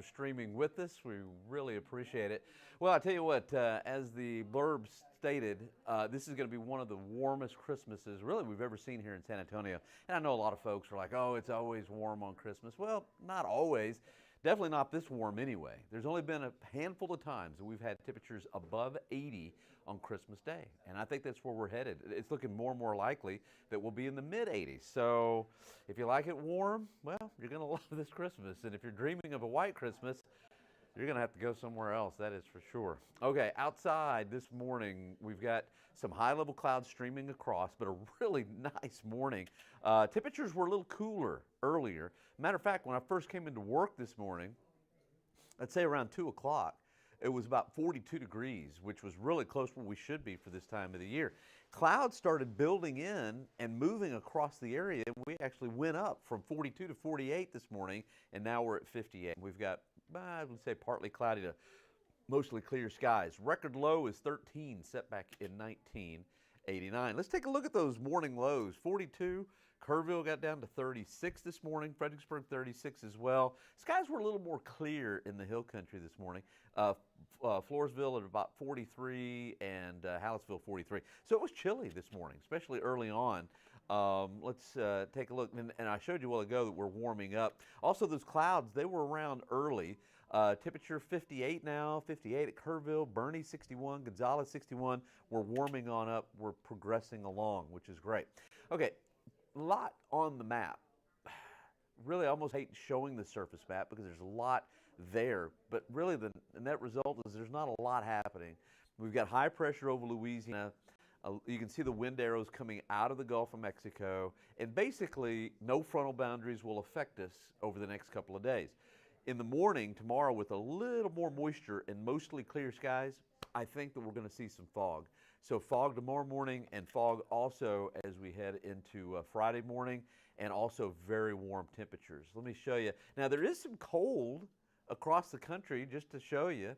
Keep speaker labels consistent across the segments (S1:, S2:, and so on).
S1: for streaming with us. We really appreciate it. Well, I tell you what, as the blurb stated, this is going to be one of the warmest Christmases really we've ever seen here in San Antonio. And I know a lot of folks are like, oh, it's always warm on Christmas. Well, not always. Definitely not this warm anyway. There's only been a handful of times that we've had temperatures above 80 on Christmas Day. And I think that's where we're headed. It's looking more and more likely that we'll be in the mid 80s. So if you like it warm, well, you're going to love this Christmas. And if you're dreaming of a white Christmas, you're going to have to go somewhere else, that is for sure. Okay, outside this morning, we've got some high-level clouds streaming across, but a really nice morning. Temperatures were a little cooler earlier. Matter of fact, when I first came into work this morning, I'd say around 2 o'clock, it was about 42 degrees, which was really close to where we should be for this time of the year. Clouds started building in and moving across the area. We actually went up from 42 to 48 this morning, and now we're at 58. We've got, I would say, partly cloudy to mostly clear skies. Record low is 13, set back in 1989. Let's take a look at those morning lows. 42, Kerrville got down to 36 this morning, Fredericksburg 36 as well. Skies were a little more clear in the hill country this morning. Floresville at about 43 and Hallettsville 43. So it was chilly this morning, especially early on. Let's take a look. And I showed you a while ago that we're warming up. Also, those clouds, they were around early. Temperature 58 now, 58 at Kerrville, Bernie 61, Gonzales 61. We're warming on up. We're progressing along, which is great. Okay, a lot on the map. Really, I almost hate showing the surface map because there's a lot there. But really, the net result is there's not a lot happening. We've got high pressure over Louisiana. You can see the wind arrows coming out of the Gulf of Mexico. And basically, no frontal boundaries will affect us over the next couple of days. In the morning, tomorrow, with a little more moisture and mostly clear skies, I think that we're going to see some fog. So fog tomorrow morning and fog also as we head into Friday morning, and also very warm temperatures. Let me show you. Now, there is some cold across the country, just to show you.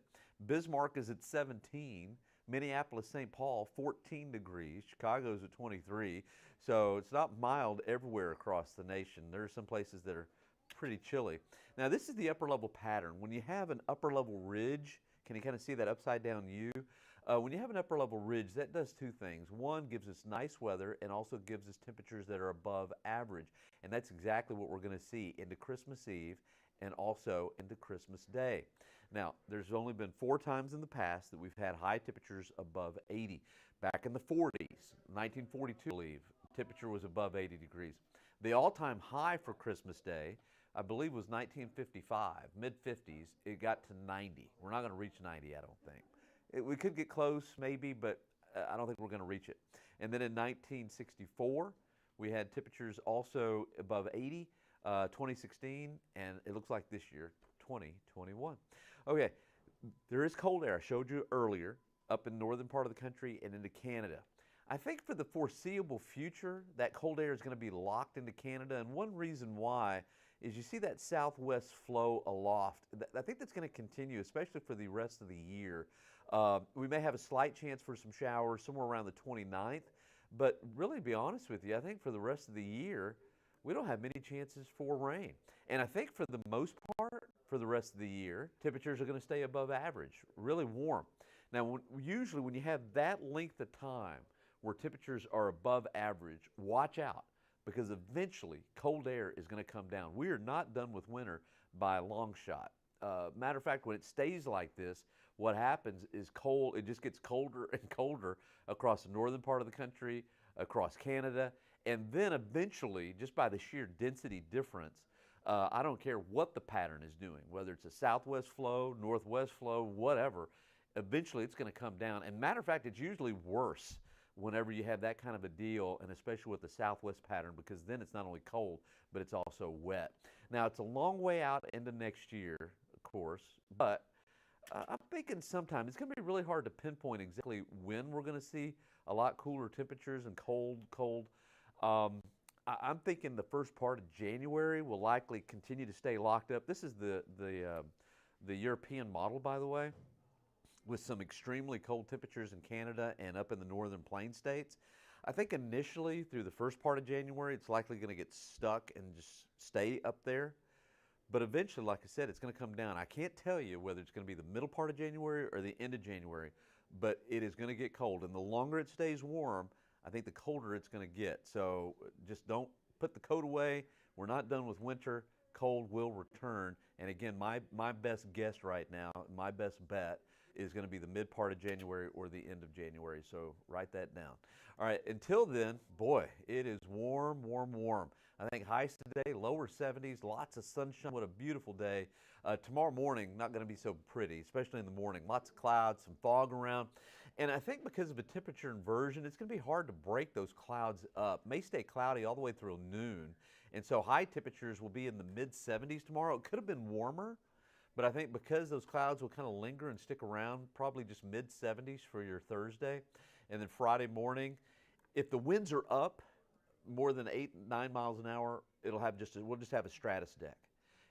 S1: Bismarck is at 17. Minneapolis, St. Paul, 14 degrees. Chicago's at 23. So it's not mild everywhere across the nation. There are some places that are pretty chilly. Now, this is the upper level pattern. When you have an upper level ridge, can you kind of see that upside down U? When you have an upper level ridge, that does two things. One, gives us nice weather and also gives us temperatures that are above average. And that's exactly what we're going to see into Christmas Eve and also into Christmas Day. Now, there's only been 4 times in the past that we've had high temperatures above 80. Back in the 40s, 1942, I believe, temperature was above 80 degrees. The all-time high for Christmas Day, I believe, was 1955, mid-50s. It got to 90. We're not going to reach 90, I don't think. We could get close, maybe, but I don't think we're going to reach it. And then in 1964, we had temperatures also above 80, 2016, and it looks like this year, 2021. Okay, there is cold air. I showed you earlier up in the northern part of the country and into Canada. I think for the foreseeable future, that cold air is going to be locked into Canada, and one reason why is you see that southwest flow aloft. I think that's going to continue, especially for the rest of the year. We may have a slight chance for some showers somewhere around the 29th, but really, to be honest with you, I think for the rest of the year, we don't have many chances for rain. And I think for the most part, for the rest of the year, temperatures are going to stay above average, really warm. Now, usually when you have that length of time where temperatures are above average, watch out, because eventually cold air is going to come down. We are not done with winter by a long shot. Matter of fact, when it stays like this, what happens is it just gets colder and colder across the northern part of the country, across Canada, and then eventually, just by the sheer density difference, I don't care what the pattern is doing, whether it's a southwest flow, northwest flow, whatever, eventually it's going to come down. And matter of fact, it's usually worse whenever you have that kind of a deal, and especially with the southwest pattern, because then it's not only cold, but it's also wet. Now, it's a long way out into next year, of course, but I'm thinking sometime. It's going to be really hard to pinpoint exactly when we're going to see a lot cooler temperatures and cold. I'm thinking the first part of January will likely continue to stay locked up. This is the European model, by the way, with some extremely cold temperatures in Canada and up in the northern plain states. I think initially through the first part of January, it's likely going to get stuck and just stay up there. But eventually, like I said, it's going to come down. I can't tell you whether it's going to be the middle part of January or the end of January, but it is going to get cold. And the longer it stays warm, I think the colder it's going to get. So just don't put the coat away. We're not done with winter. Cold will return. And again, my best guess right now, my best bet is going to be the mid part of January or the end of January. So write that down. All right, until then, boy, it is warm, warm, warm. I think highs today, lower 70s, lots of sunshine. What a beautiful day. Tomorrow morning, not going to be so pretty, especially in the morning. Lots of clouds, some fog around. And I think because of a temperature inversion, it's going to be hard to break those clouds up. May stay cloudy all the way through noon. And so high temperatures will be in the mid 70s tomorrow. It could have been warmer, but I think because those clouds will kind of linger and stick around, probably just mid 70s for your Thursday. And then Friday morning, if the winds are up more than 8, 9 miles an hour, we'll just have a stratus deck.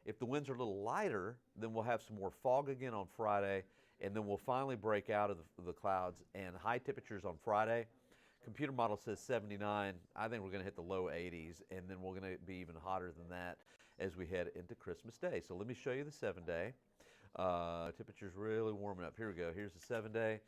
S1: If the winds are a little lighter, then we'll have some more fog again on Friday, and then we'll finally break out of the clouds. And high temperatures on Friday, computer model says 79. I think we're going to hit the low 80s, and then we're going to be even hotter than that as we head into Christmas Day. So let me show you the 7-day. Temperature's really warming up. Here we go. Here's the 7-day.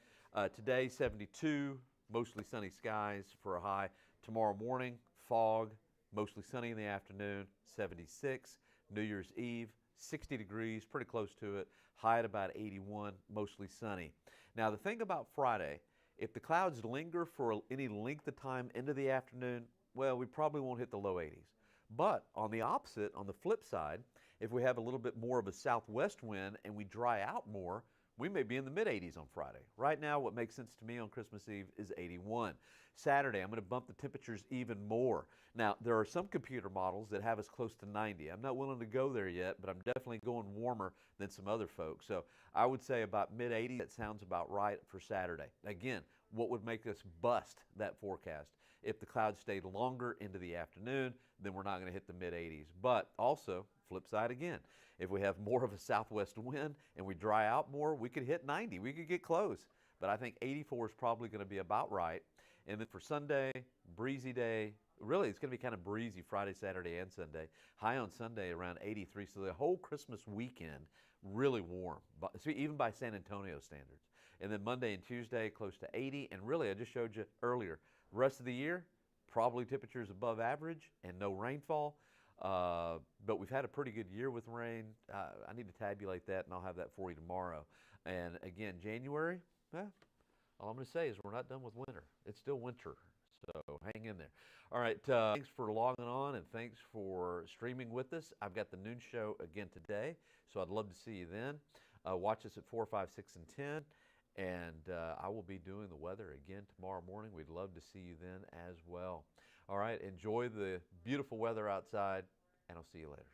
S1: Today, 72, mostly sunny skies for a high. Tomorrow morning, fog, mostly sunny in the afternoon, 76. New Year's Eve, 60 degrees, pretty close to it. High at about 81, mostly sunny. Now, the thing about Friday, if the clouds linger for any length of time into the afternoon, well, we probably won't hit the low 80s. But on the opposite, on the flip side, if we have a little bit more of a southwest wind and we dry out more, we may be in the mid 80s on Friday. Right now, what makes sense to me on Christmas Eve is 81. Saturday, I'm going to bump the temperatures even more. Now, there are some computer models that have us close to 90. I'm not willing to go there yet, but I'm definitely going warmer than some other folks. So I would say about mid 80s, that sounds about right for Saturday. Again, what would make us bust that forecast? If the clouds stayed longer into the afternoon, then we're not going to hit the mid 80s. But also, flip side again, if we have more of a southwest wind and we dry out more, we could hit 90. We could get close. But I think 84 is probably going to be about right. And then for Sunday, breezy day. Really, it's going to be kind of breezy Friday, Saturday, and Sunday. High on Sunday around 83. So the whole Christmas weekend, really warm, even by San Antonio standards. And then Monday and Tuesday, close to 80. And really, I just showed you earlier, the rest of the year, probably temperatures above average and no rainfall. But we've had a pretty good year with rain. I need to tabulate that, and I'll have that for you tomorrow. And again, January, all I'm going to say is we're not done with winter. It's still winter, so hang in there. All right, thanks for logging on, and thanks for streaming with us. I've got the noon show again today, so I'd love to see you then. Watch us at 4, 5, 6, and 10, and I will be doing the weather again tomorrow morning. We'd love to see you then as well. All right, enjoy the beautiful weather outside, and I'll see you later.